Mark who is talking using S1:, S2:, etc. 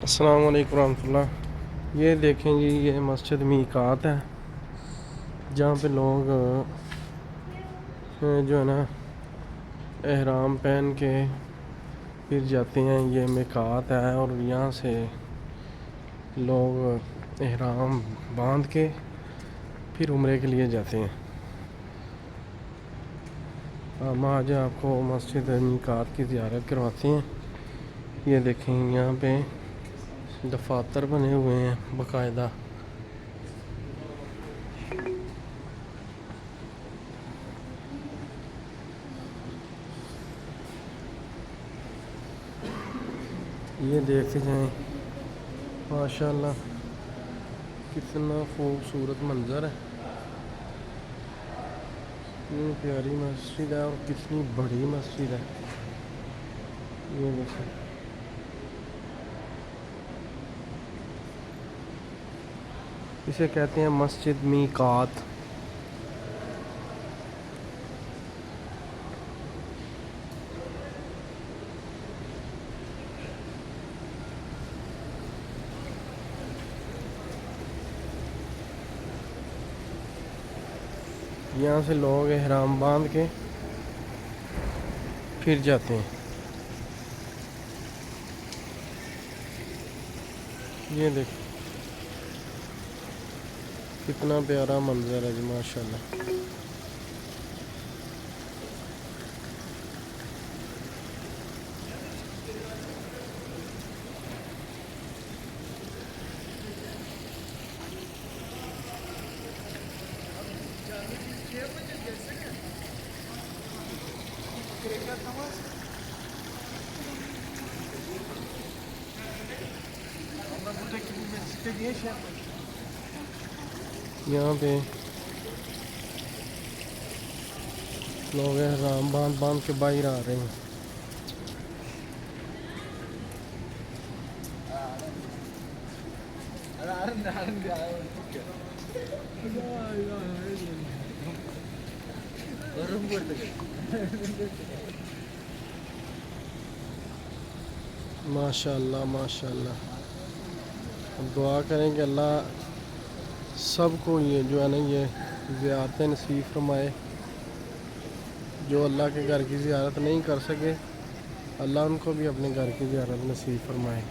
S1: अस्सलाम वालेकुम रहमतुल्लाह। ये देखें जी, ये मस्जिद मीकात है जहाँ पे लोग जो है ना एहराम पहन के फिर जाते हैं। ये मीकात है और यहाँ से लोग एहराम बांध के फिर उम्रे के लिए जाते हैं। हम आज आपको मस्जिद मीकात की ज़ियारत करवाते हैं। ये देखें, यहाँ पे दफातर बने हुए हैं बाकायदा। ये देखते जाएं, माशाल्लाह कितना खूबसूरत मंज़र है। कितनी प्यारी मस्जिद है और कितनी बड़ी मस्जिद है। ये देखो, इसे कहते हैं मस्जिद मीकात। यहाँ से लोग एहराम बांध के फिर जाते हैं। ये देख, कितना प्यारा मंजर है जी, माशाल्लाह। यहाँ पे लोग एहराम बांध बांध के बाहर आ रहे हैं। माशाल्लाह माशाल्लाह। हम दुआ करें कि अल्लाह सबको ये जो है ना ये ज़ियारतें नसीब फरमाए। जो अल्लाह के घर की ज़ियारत नहीं कर सके, अल्लाह उनको भी अपने घर की ज़ियारत नसीब फरमाए।